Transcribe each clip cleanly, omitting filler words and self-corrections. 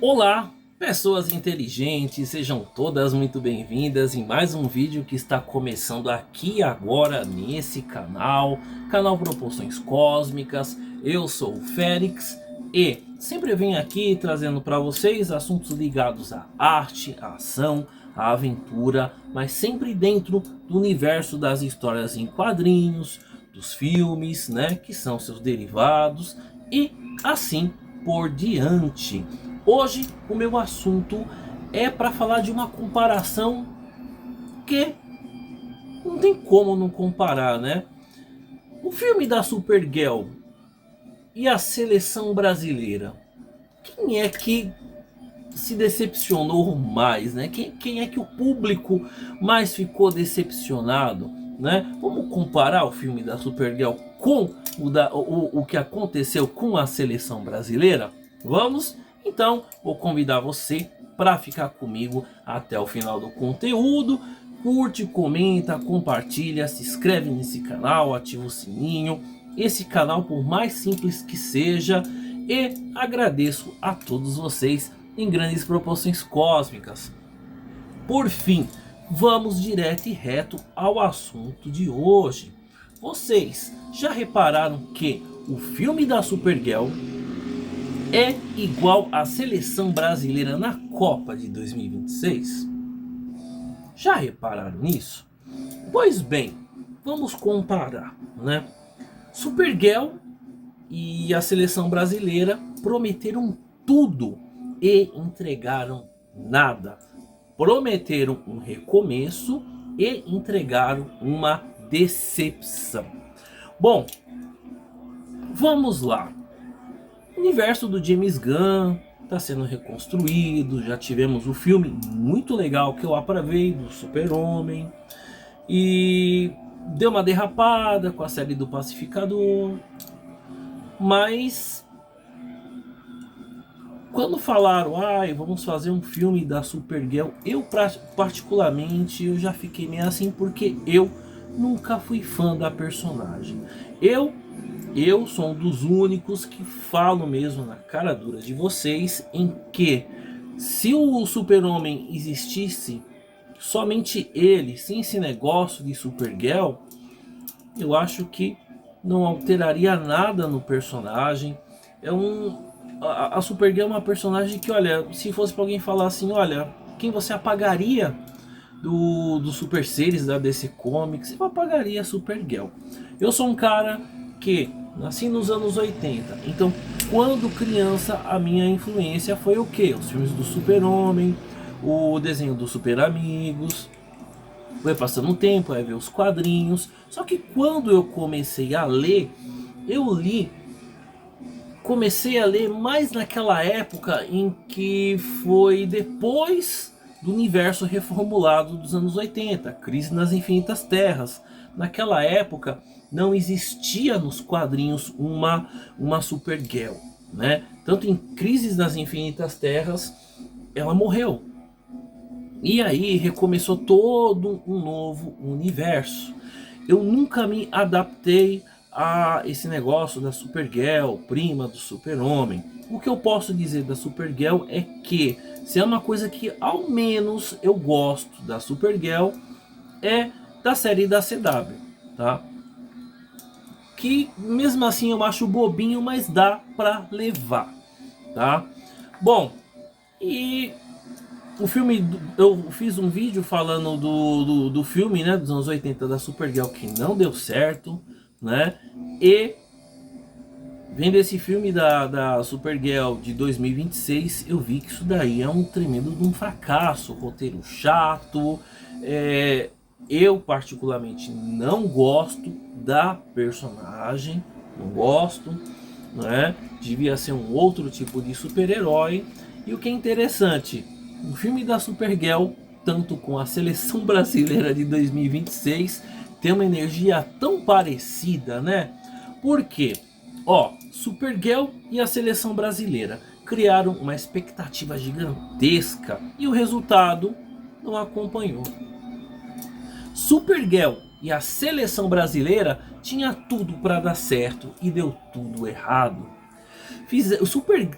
Olá, pessoas inteligentes, sejam todas muito bem-vindas em mais um vídeo que está começando aqui agora nesse canal Proporções Cósmicas. Eu sou o Félix e sempre venho aqui trazendo para vocês assuntos ligados à arte, à ação, à aventura, mas sempre dentro do universo das histórias em quadrinhos, dos filmes, né, que são seus derivados e assim por diante. Hoje o meu assunto é para falar de uma comparação que não tem como não comparar, né? O filme da Supergirl e a seleção brasileira. Quem é que se decepcionou mais, né? Quem é que o público mais ficou decepcionado, né? Vamos comparar o filme da Supergirl com o que aconteceu com a seleção brasileira? Vamos? Então vou convidar você para ficar comigo até o final do conteúdo. Curte, comenta, compartilha, se inscreve nesse canal, ativa o sininho. Esse canal, por mais simples que seja, e agradeço a todos vocês em grandes proporções cósmicas. Por fim, vamos direto e reto ao assunto de hoje. Vocês já repararam que o filme da Supergirl é igual à seleção brasileira na Copa de 2026? Já repararam nisso? Pois bem, vamos comparar, né? Supergirl e a seleção brasileira prometeram tudo e entregaram nada. Prometeram um recomeço e entregaram uma decepção. Bom, vamos lá. O universo do James Gunn está sendo reconstruído. Já tivemos o filme muito legal que eu aprovei do Super-Homem. E deu uma derrapada com a série do Pacificador. Mas quando falaram, vamos fazer um filme da Supergirl, eu particularmente eu já fiquei meio assim, porque eu nunca fui fã da personagem. Eu sou um dos únicos que falo mesmo na cara dura de vocês em que se o Super-Homem existisse, somente ele, sem esse negócio de Supergirl, eu acho que não alteraria nada no personagem. A Supergirl é uma personagem que, olha, se fosse para alguém falar assim, olha, quem você apagaria do Super Series da DC Comics, eu apagaria a Supergirl. Eu sou um cara que nasci nos anos 80, então quando criança a minha influência foi o que? Os filmes do Super-Homem, o desenho dos Super Amigos. Foi passando o tempo, aí ver os quadrinhos. Só que quando eu comecei a ler, comecei a ler mais naquela época em que foi depois do universo reformulado dos anos 80, Crise nas Infinitas Terras. Naquela época não existia nos quadrinhos uma Supergirl, né? Tanto em Crise nas Infinitas Terras ela morreu. E aí recomeçou todo um novo universo. Eu nunca me adaptei a esse negócio da Supergirl, prima do Super-Homem. O que eu posso dizer da Supergirl é que, se é uma coisa que ao menos eu gosto da Supergirl, é da série da CW, tá? Que mesmo assim eu acho bobinho, mas dá pra levar, tá? Bom, e o filme, eu fiz um vídeo falando do filme, né, dos anos 80 da Supergirl, que não deu certo, né? E vendo esse filme da Supergirl de 2026, eu vi que isso daí é um tremendo de um fracasso, roteiro chato. Eu particularmente não gosto da personagem, não gosto, né? Devia ser um outro tipo de super-herói. E o que é interessante, o filme da Supergirl, tanto com a seleção brasileira de 2026, tem uma energia tão parecida, né? Porque, Supergirl e a seleção brasileira criaram uma expectativa gigantesca e o resultado não acompanhou. Supergirl e a seleção brasileira tinha tudo para dar certo e deu tudo errado.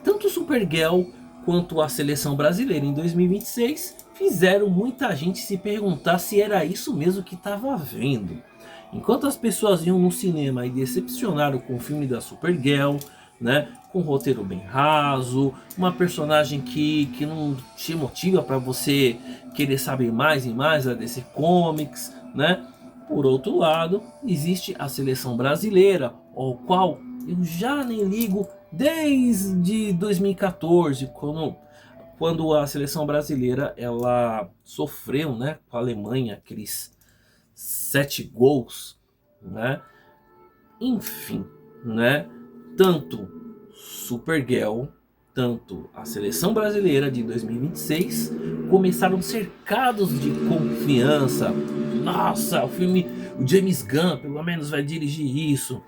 Tanto Supergirl quanto a seleção brasileira em 2026 fizeram muita gente se perguntar se era isso mesmo que estava vendo. Enquanto as pessoas iam no cinema e decepcionaram com o filme da Supergirl, né, com um roteiro bem raso, uma personagem que não te motiva para você querer saber mais e mais da DC Comics, né? Por outro lado, existe a seleção brasileira, ao qual eu já nem ligo desde 2014, quando a seleção brasileira ela sofreu, né, com a Alemanha, aqueles 7 gols, né? Enfim, né? Tanto Supergirl, tanto a seleção brasileira de 2026 começaram cercados de confiança. Nossa, o filme, o James Gunn pelo menos vai dirigir isso.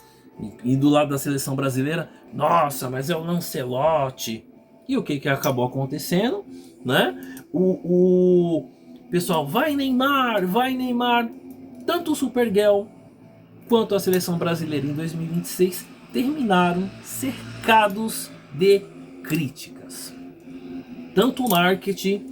E do lado da seleção brasileira, nossa, mas é o Lancelotti. E o que acabou acontecendo, né? O pessoal, vai Neymar, vai Neymar. Tanto o Supergirl quanto a seleção brasileira em 2026 terminaram cercados de críticas. Tanto o marketing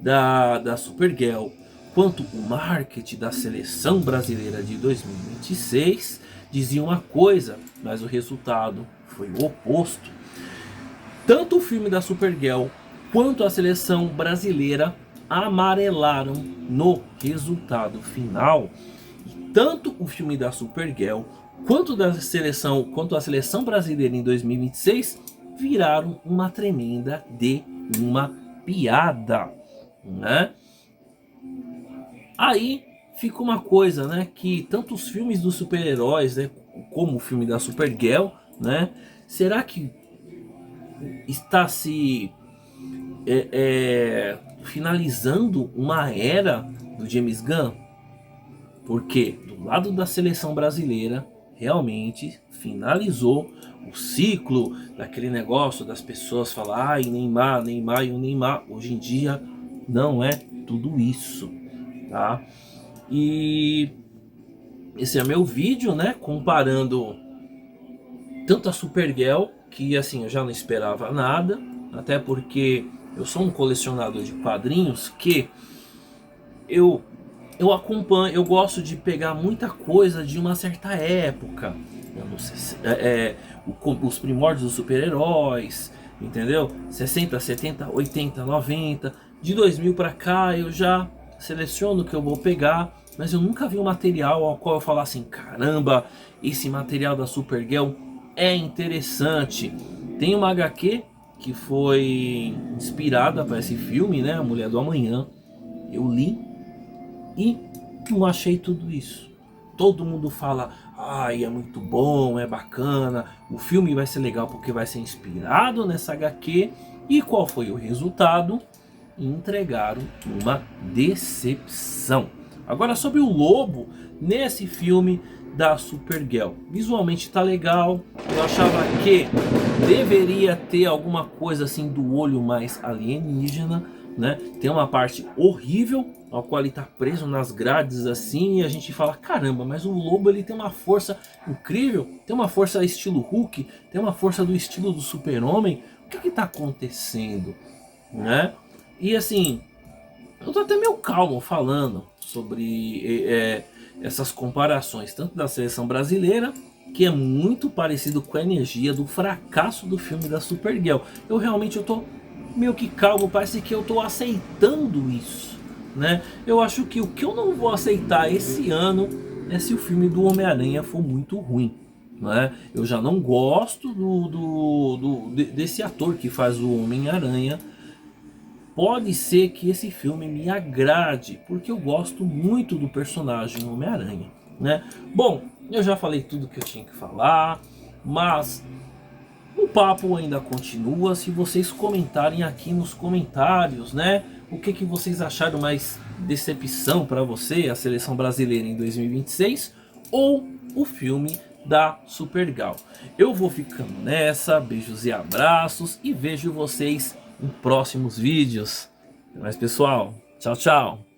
da Supergirl quanto o marketing da seleção brasileira de 2026 diziam uma coisa, mas o resultado foi o oposto. Tanto o filme da Supergirl quanto a seleção brasileira amarelaram no resultado final. E tanto o filme da Supergirl quanto a seleção brasileira em 2026 viraram uma tremenda de uma piada, né? Aí fica uma coisa, né, que tanto os filmes dos super-heróis, né, como o filme da Supergirl, né, será que está se finalizando uma era do James Gunn? Porque do lado da seleção brasileira realmente finalizou o ciclo daquele negócio das pessoas falar, ai, Neymar, Neymar e o Neymar. Hoje em dia não é tudo isso, tá? E esse é meu vídeo, né, comparando tanto a Supergirl, que assim eu já não esperava nada, até porque eu sou um colecionador de quadrinhos que eu acompanho, eu gosto de pegar muita coisa de uma certa época. Eu não sei, os primórdios dos super-heróis, entendeu? 60, 70, 80, 90, de 2000 para cá eu já seleciono o que eu vou pegar, mas eu nunca vi um material ao qual eu falar assim, caramba, esse material da Supergirl é interessante. Tem uma HQ que foi inspirada para esse filme, né, A Mulher do Amanhã. Eu li e não achei tudo isso. Todo mundo fala, ai, é muito bom, é bacana, o filme vai ser legal porque vai ser inspirado nessa HQ. E qual foi o resultado? Entregaram uma decepção. Agora sobre o lobo nesse filme da Supergirl, visualmente tá legal. Eu achava que deveria ter alguma coisa assim do olho mais alienígena, né? Tem uma parte horrível ao qual ele tá preso nas grades assim, e a gente fala, caramba, mas o lobo ele tem uma força incrível, tem uma força estilo Hulk, tem uma força do estilo do Super-Homem. O que tá acontecendo, né? E assim, eu tô até meio calmo falando sobre essas comparações, tanto da seleção brasileira, que é muito parecido com a energia do fracasso do filme da Supergirl. Eu tô meio que calmo, parece que eu tô aceitando isso, né? Eu acho que o que eu não vou aceitar esse ano é se o filme do Homem-Aranha for muito ruim, né? Eu já não gosto desse ator que faz o Homem-Aranha. Pode ser que esse filme me agrade, porque eu gosto muito do personagem Homem-Aranha, né? Bom, eu já falei tudo que eu tinha que falar, mas o papo ainda continua. Se vocês comentarem aqui nos comentários, né? O que vocês acharam mais decepção para você, a seleção brasileira em 2026 ou o filme da Supergirl? Eu vou ficando nessa, beijos e abraços e vejo vocês em próximos vídeos. Até mais, pessoal. Tchau, tchau.